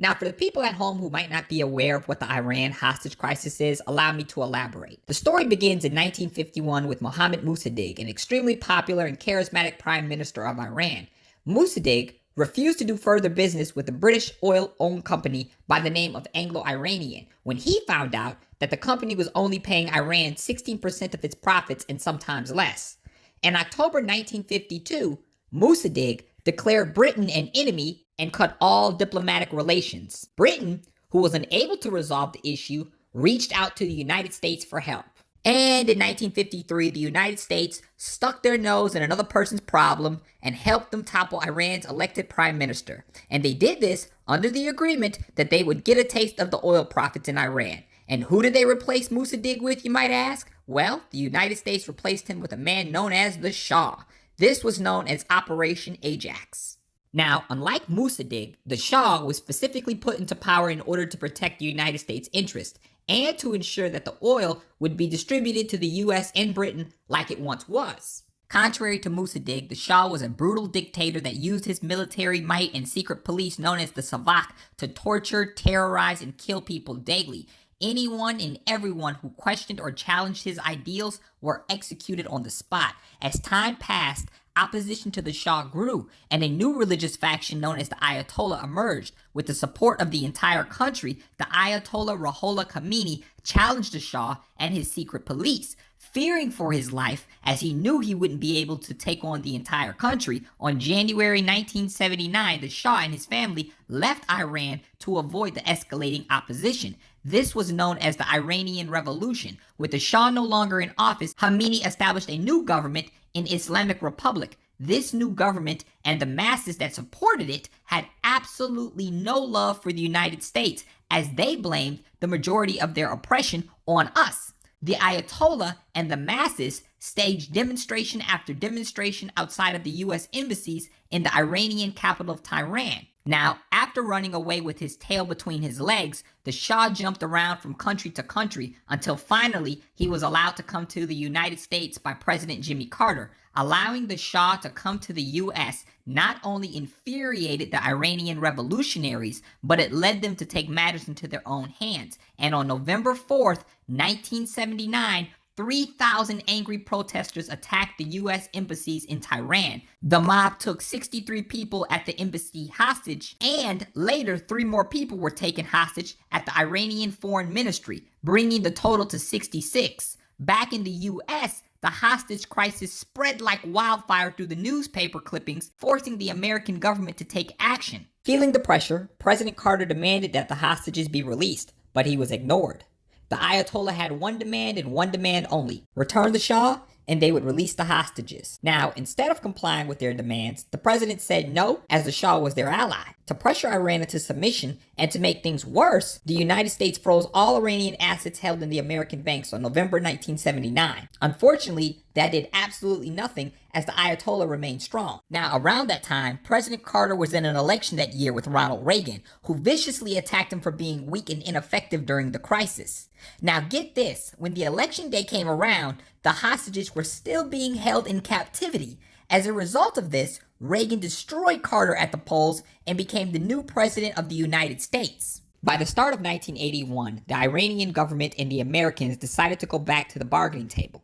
Now, for the people at home who might not be aware of what the Iran hostage crisis is, allow me to elaborate. The story begins in 1951 with Mohammad Mossadegh, an extremely popular and charismatic prime minister of Iran. Mossadegh refused to do further business with the British oil-owned company by the name of Anglo-Iranian when he found out that the company was only paying Iran 16% of its profits and sometimes less. In October 1952, Mossadegh declared Britain an enemy and cut all diplomatic relations. Britain, who was unable to resolve the issue, reached out to the United States for help. And in 1953, the United States stuck their nose in another person's problem and helped them topple Iran's elected prime minister. And they did this under the agreement that they would get a taste of the oil profits in Iran. And who did they replace Mossadegh with, you might ask? Well, the United States replaced him with a man known as the Shah. This was known as Operation Ajax. Now, unlike Mossadegh, the Shah was specifically put into power in order to protect the United States' interest and to ensure that the oil would be distributed to the US and Britain like it once was. Contrary to Mossadegh, the Shah was a brutal dictator that used his military might and secret police known as the Savak to torture, terrorize, and kill people daily. Anyone and everyone who questioned or challenged his ideals were executed on the spot. As time passed, opposition to the Shah grew, and a new religious faction known as the Ayatollah emerged. With the support of the entire country, the Ayatollah Ruhollah Khomeini challenged the Shah and his secret police. Fearing for his life, as he knew he wouldn't be able to take on the entire country, on January 1979, the Shah and his family left Iran to avoid the escalating opposition. This was known as the Iranian Revolution. With the Shah no longer in office, Khomeini established a new government, an Islamic Republic. This new government and the masses that supported it had absolutely no love for the United States, as they blamed the majority of their oppression on us. The Ayatollah and the masses staged demonstration after demonstration outside of the US embassies in the Iranian capital of Tehran. Now, after running away with his tail between his legs, the Shah jumped around from country to country until finally he was allowed to come to the United States by President Jimmy Carter. Allowing the Shah to come to the US not only infuriated the Iranian revolutionaries, but it led them to take matters into their own hands. And on November 4th, 1979, 3,000 angry protesters attacked the U.S. embassies in Tehran. The mob took 63 people at the embassy hostage, and later 3 more people were taken hostage at the Iranian Foreign Ministry, bringing the total to 66. Back in the U.S., the hostage crisis spread like wildfire through the newspaper clippings, forcing the American government to take action. Feeling the pressure, President Carter demanded that the hostages be released, but he was ignored. The Ayatollah had one demand and one demand only: return the Shah, and they would release the hostages. Now, instead of complying with their demands, the president said no, as the Shah was their ally. To pressure Iran into submission, and to make things worse, the United States froze all Iranian assets held in the American banks on November 1979. Unfortunately, that did absolutely nothing, as the Ayatollah remained strong. Now, around that time, President Carter was in an election that year with Ronald Reagan, who viciously attacked him for being weak and ineffective during the crisis. Now, get this, when the election day came around, the hostages were still being held in captivity. As a result of this, Reagan destroyed Carter at the polls and became the new president of the United States. By the start of 1981, the Iranian government and the Americans decided to go back to the bargaining table.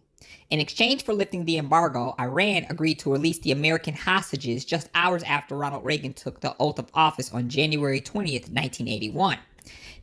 In exchange for lifting the embargo, Iran agreed to release the American hostages just hours after Ronald Reagan took the oath of office on January 20th, 1981.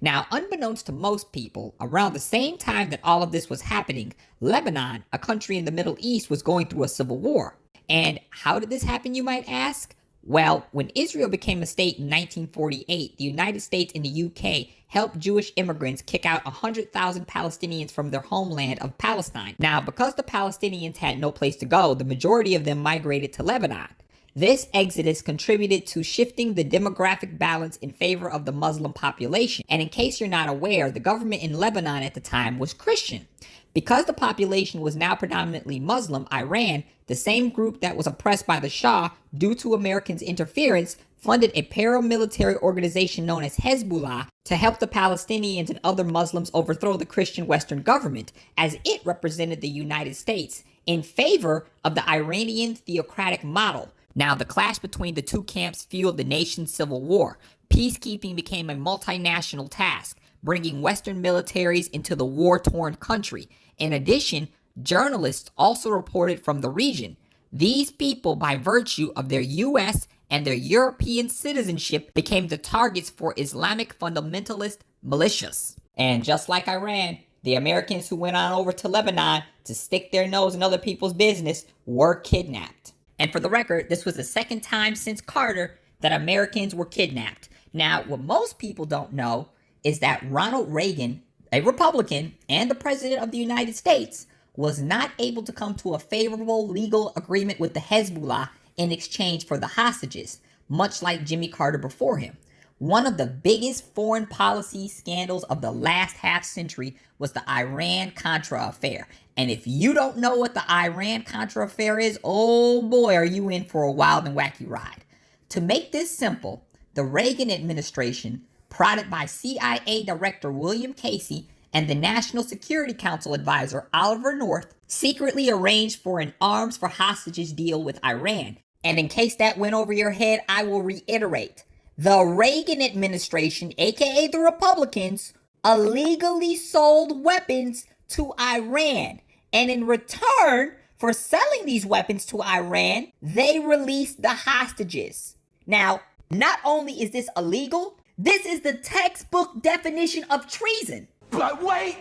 Now, unbeknownst to most people, around the same time that all of this was happening, Lebanon, a country in the Middle East, was going through a civil war. And how did this happen, you might ask? Well, when Israel became a state in 1948, the United States and the UK helped Jewish immigrants kick out 100,000 Palestinians from their homeland of Palestine. Now, because the Palestinians had no place to go, the majority of them migrated to Lebanon. This exodus contributed to shifting the demographic balance in favor of the Muslim population. And in case you're not aware, the government in Lebanon at the time was Christian. Because the population was now predominantly Muslim, Iran, the same group that was oppressed by the Shah due to Americans' interference, funded a paramilitary organization known as Hezbollah to help the Palestinians and other Muslims overthrow the Christian Western government, as it represented the United States in favor of the Iranian theocratic model. Now, the clash between the two camps fueled the nation's civil war. Peacekeeping became a multinational task, bringing Western militaries into the war-torn country. In addition, journalists also reported from the region. These people, by virtue of their U.S. and their European citizenship, became the targets for Islamic fundamentalist militias. And just like Iran, the Americans who went on over to Lebanon to stick their nose in other people's business were kidnapped. And for the record, this was the second time since Carter that Americans were kidnapped. Now, what most people don't know is that Ronald Reagan, a Republican and the President of the United States, was not able to come to a favorable legal agreement with the Hezbollah in exchange for the hostages, much like Jimmy Carter before him. One of the biggest foreign policy scandals of the last half century was the Iran-Contra affair. And if you don't know what the Iran-Contra affair is, oh boy, are you in for a wild and wacky ride. To make this simple, the Reagan administration, prodded by CIA Director William Casey and the National Security Council advisor Oliver North, secretly arranged for an arms for hostages deal with Iran. And in case that went over your head, I will reiterate. The Reagan administration, aka the Republicans, illegally sold weapons to Iran. And in return for selling these weapons to Iran, they released the hostages. Now, not only is this illegal, this is the textbook definition of treason. But wait,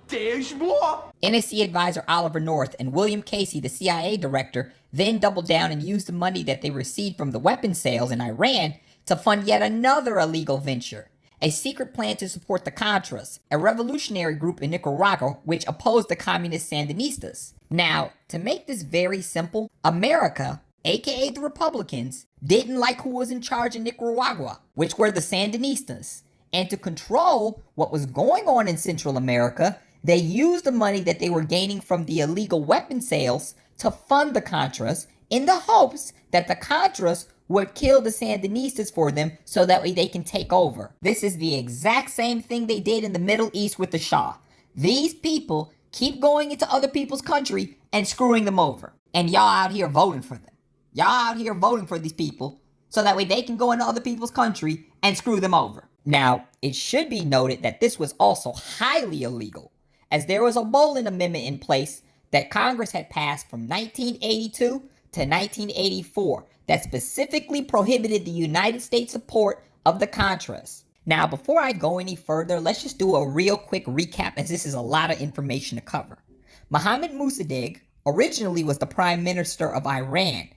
there's more. NSC advisor Oliver North and William Casey, the CIA director, then doubled down and used the money that they received from the weapon sales in Iran to fund yet another illegal venture, a secret plan to support the Contras, a revolutionary group in Nicaragua which opposed the communist Sandinistas. Now, to make this very simple, America, aka the Republicans, didn't like who was in charge in Nicaragua, which were the Sandinistas. And to control what was going on in Central America, they used the money that they were gaining from the illegal weapon sales to fund the Contras in the hopes that the Contras would kill the Sandinistas for them so that way they can take over. This is the exact same thing they did in the Middle East with the Shah. These people keep going into other people's country and screwing them over. And y'all out here voting for them. Y'all out here voting for these people so that way they can go into other people's country and screw them over. Now, it should be noted that this was also highly illegal, as there was a Bolin Amendment in place that Congress had passed from 1982 to 1984 that specifically prohibited the United States support of the Contras. Now, before I go any further, let's just do a real quick recap, as this is a lot of information to cover. Mohammed Mossadegh originally was the Prime Minister of Iran.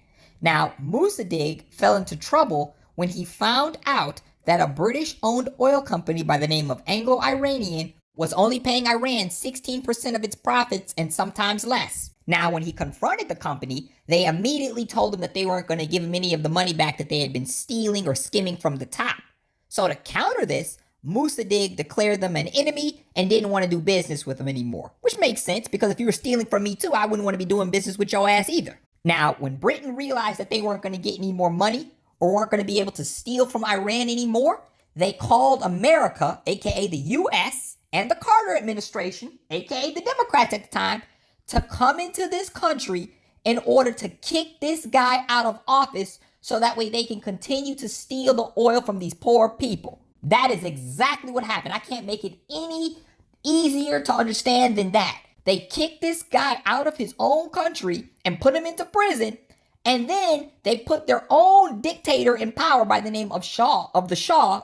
Now, Mossadegh fell into trouble when he found out that a British-owned oil company by the name of Anglo-Iranian was only paying Iran 16% of its profits and sometimes less. Now, when he confronted the company, they immediately told him that they weren't going to give him any of the money back that they had been stealing or skimming from the top. So to counter this, Mossadegh declared them an enemy and didn't want to do business with them anymore. Which makes sense, because if you were stealing from me too, I wouldn't want to be doing business with your ass either. Now, when Britain realized that they weren't going to get any more money or weren't going to be able to steal from Iran anymore, they called America, aka the U.S., and the Carter administration, aka the Democrats at the time, to come into this country in order to kick this guy out of office so that way they can continue to steal the oil from these poor people. That is exactly what happened. I can't make it any easier to understand than that. They kicked this guy out of his own country and put him into prison, and then they put their own dictator in power by the name of the Shah,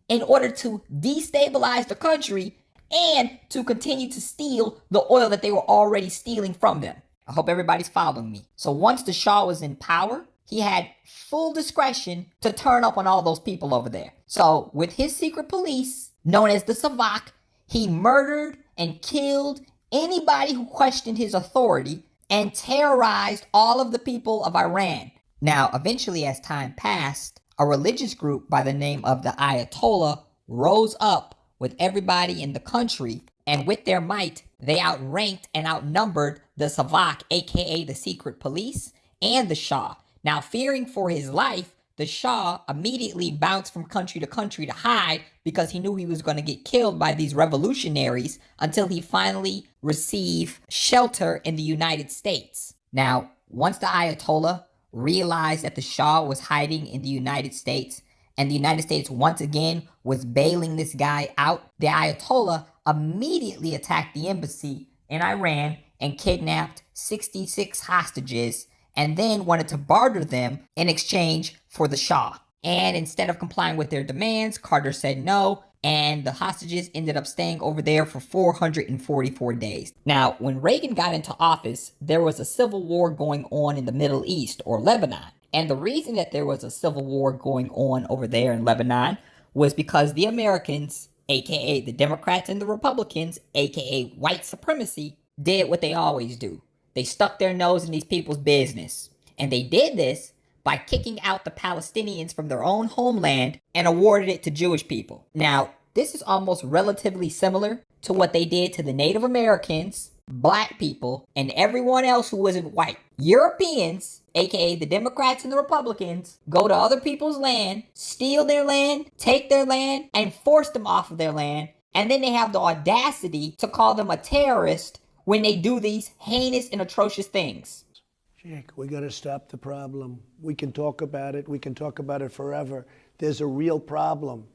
in order to destabilize the country and to continue to steal the oil that they were already stealing from them. I hope everybody's following me. So once the Shah was in power, he had full discretion to turn up on all those people over there. So with his secret police, known as the Savak, he murdered and killed anybody who questioned his authority and terrorized all of the people of Iran. Now, eventually, as time passed, a religious group by the name of the Ayatollah rose up with everybody in the country, and with their might, they outranked and outnumbered the Savak, aka the secret police, and the Shah. Now, fearing for his life, the Shah immediately bounced from country to hide because he knew he was going to get killed by these revolutionaries until he finally received shelter in the United States. Now, once the Ayatollah realized that the Shah was hiding in the United States and the United States once again was bailing this guy out, the Ayatollah immediately attacked the embassy in Iran and kidnapped 66 hostages and then wanted to barter them in exchange for the Shah. And instead of complying with their demands, Carter said no, and the hostages ended up staying over there for 444 days. Now, when Reagan got into office, there was a civil war going on in the Middle East, or Lebanon. And the reason that there was a civil war going on over there in Lebanon was because the Americans, aka the Democrats and the Republicans, aka white supremacy, did what they always do. They stuck their nose in these people's business. And they did this by kicking out the Palestinians from their own homeland and awarded it to Jewish people. Now, this is almost relatively similar to what they did to the Native Americans, black people, and everyone else who wasn't white. Europeans, aka the Democrats and the Republicans, go to other people's land, steal their land, take their land, and force them off of their land. And then they have the audacity to call them a terrorist when they do these heinous and atrocious things. Jake, we got to stop the problem. We can talk about it. We can talk about it forever. There's a real problem,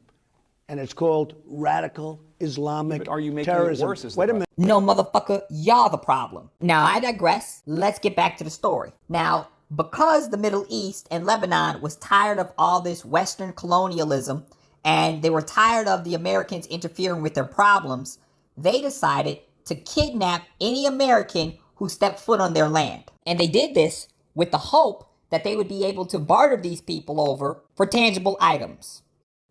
and it's called radical Islamic but are you making terrorism. It worse? Wait a minute. No, motherfucker, y'all the problem. Now, I digress. Let's get back to the story. Now, because the Middle East and Lebanon was tired of all this Western colonialism, and they were tired of the Americans interfering with their problems, they decided to kidnap any American who stepped foot on their land. And they did this with the hope that they would be able to barter these people over for tangible items.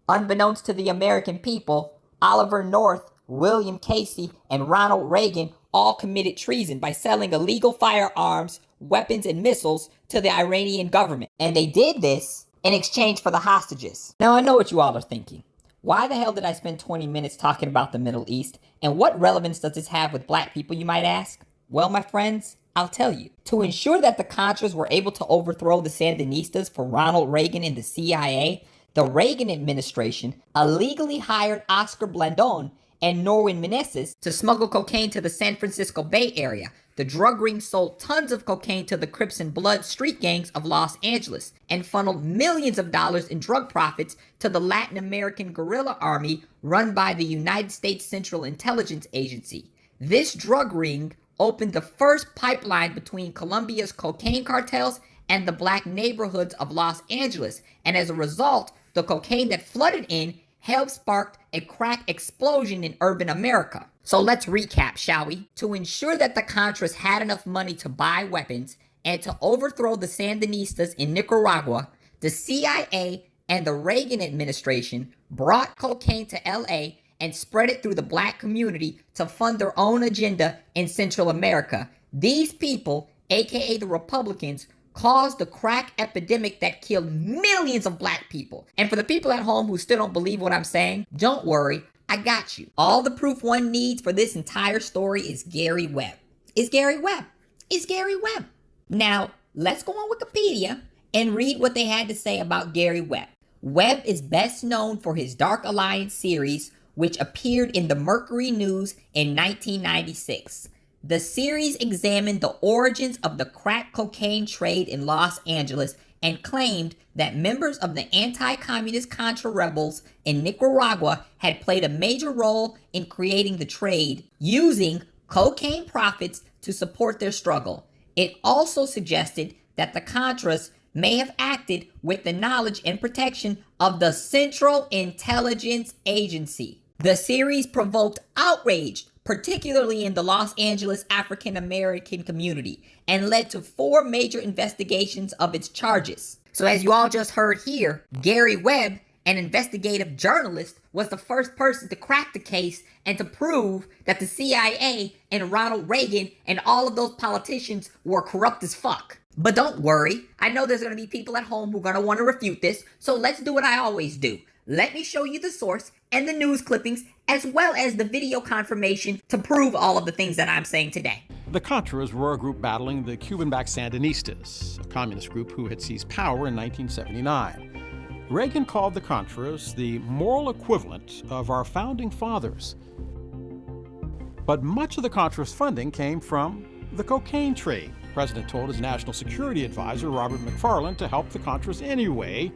Unbeknownst to the American people, Oliver North, William Casey, and Ronald Reagan all committed treason by selling illegal firearms, weapons, and missiles to the Iranian government. And they did this in exchange for the hostages. Now, I know what you all are thinking. Why the hell did I spend 20 minutes talking about the Middle East? And what relevance does this have with black people, you might ask? Well, my friends, I'll tell you. To ensure that the Contras were able to overthrow the Sandinistas for Ronald Reagan and the CIA, the Reagan administration illegally hired Oscar Blandón and Norwin Meneses to smuggle cocaine to the San Francisco Bay Area. The drug ring sold tons of cocaine to the Crips and Blood street gangs of Los Angeles and funneled millions of dollars in drug profits to the Latin American guerrilla army run by the United States Central Intelligence Agency. This drug ring opened the first pipeline between Colombia's cocaine cartels and the black neighborhoods of Los Angeles, and as a result, the cocaine that flooded in helped spark a crack explosion in urban America. So let's recap, shall we? To ensure that the Contras had enough money to buy weapons and to overthrow the Sandinistas in Nicaragua, the CIA and the Reagan administration brought cocaine to LA and spread it through the black community to fund their own agenda in Central America. These people, aka the Republicans, caused the crack epidemic that killed millions of black people. And for the people at home who still don't believe what I'm saying, don't worry, I got you. All the proof one needs for this entire story is Gary Webb. It's Gary Webb. It's Gary Webb. Now, let's go on Wikipedia and read what they had to say about Gary Webb. Webb is best known for his Dark Alliance series, which appeared in the Mercury News in 1996. The series examined the origins of the crack cocaine trade in Los Angeles and claimed that members of the anti-communist Contra rebels in Nicaragua had played a major role in creating the trade, using cocaine profits to support their struggle. It also suggested that the Contras may have acted with the knowledge and protection of the Central Intelligence Agency. The series provoked outrage, particularly in the Los Angeles African American community, and led to 4 major investigations of its charges. So as you all just heard here, Gary Webb, an investigative journalist, was the first person to crack the case and to prove that the CIA and Ronald Reagan and all of those politicians were corrupt as fuck. But don't worry, I know there's going to be people at home who are going to want to refute this, so let's do what I always do. Let me show you the source and the news clippings, as well as the video confirmation to prove all of the things that I'm saying today. The Contras were a group battling the Cuban-backed Sandinistas, a communist group who had seized power in 1979. Reagan called the Contras the moral equivalent of our founding fathers. But much of the Contras' funding came from the cocaine trade. The president told his national security advisor, Robert McFarland, to help the Contras anyway,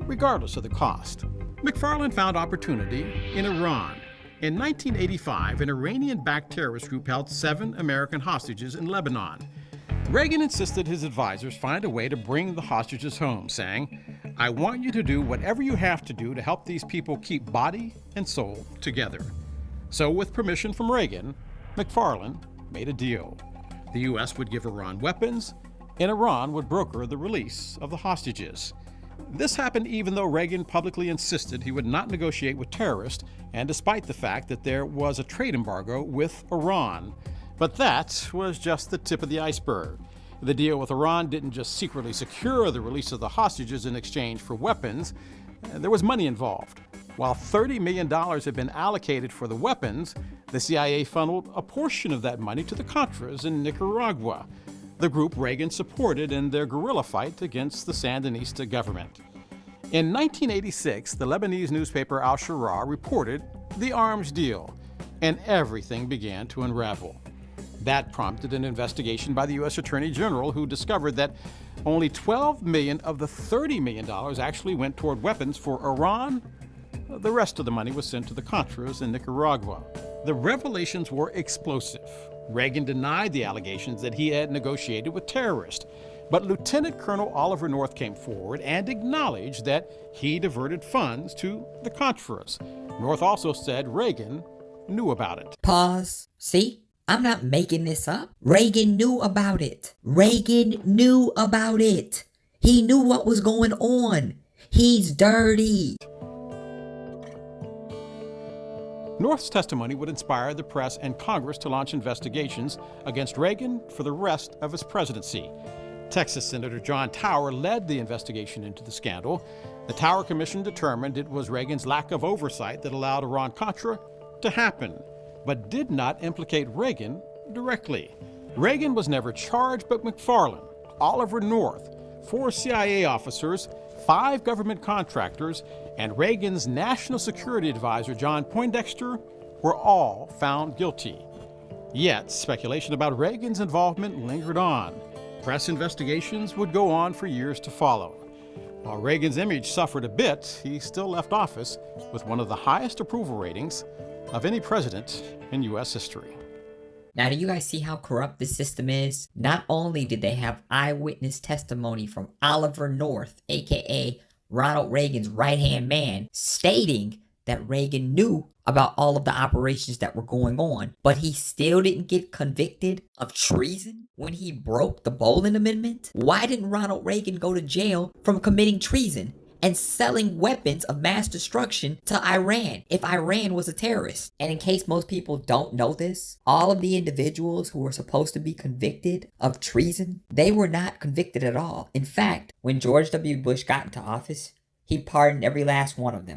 regardless of the cost. McFarlane found opportunity in Iran. In 1985, an Iranian-backed terrorist group held 7 American hostages in Lebanon. Reagan insisted his advisors find a way to bring the hostages home, saying, "I want you to do whatever you have to do to help these people keep body and soul together." So, with permission from Reagan, McFarlane made a deal. The U.S. would give Iran weapons, and Iran would broker the release of the hostages. This happened even though Reagan publicly insisted he would not negotiate with terrorists, and despite the fact that there was a trade embargo with Iran. But that was just the tip of the iceberg. The deal with Iran didn't just secretly secure the release of the hostages in exchange for weapons. There was money involved. While $30 million had been allocated for the weapons, the CIA funneled a portion of that money to the Contras in Nicaragua, the group Reagan supported in their guerrilla fight against the Sandinista government. In 1986, the Lebanese newspaper Al-Shara reported the arms deal, and everything began to unravel. That prompted an investigation by the U.S. Attorney General, who discovered that only $12 million of the $30 million actually went toward weapons for Iran. The rest of the money was sent to the Contras in Nicaragua. The revelations were explosive. Reagan denied the allegations that he had negotiated with terrorists, but Lieutenant Colonel Oliver North came forward and acknowledged that he diverted funds to the Contras. North also said Reagan knew about it. Pause. See? I'm not making this up. Reagan knew about it. Reagan knew about it. He knew what was going on. He's dirty. North's testimony would inspire the press and Congress to launch investigations against Reagan for the rest of his presidency. Texas Senator John Tower led the investigation into the scandal. The Tower Commission determined it was Reagan's lack of oversight that allowed Iran-Contra to happen, but did not implicate Reagan directly. Reagan was never charged, but McFarlane, Oliver North, 4 CIA officers, 5 government contractors, and Reagan's national security advisor, John Poindexter, were all found guilty. Yet, speculation about Reagan's involvement lingered on. Press investigations would go on for years to follow. While Reagan's image suffered a bit, he still left office with one of the highest approval ratings of any president in U.S. history. Now, do you guys see how corrupt this system is? Not only did they have eyewitness testimony from Oliver North, aka Ronald Reagan's right-hand man, stating that Reagan knew about all of the operations that were going on, but he still didn't get convicted of treason when he broke the Bolin Amendment? Why didn't Ronald Reagan go to jail from committing treason and selling weapons of mass destruction to Iran if Iran was a terrorist? And in case most people don't know this, all of the individuals who were supposed to be convicted of treason, they were not convicted at all. In fact, when George W. Bush got into office, he pardoned every last one of them.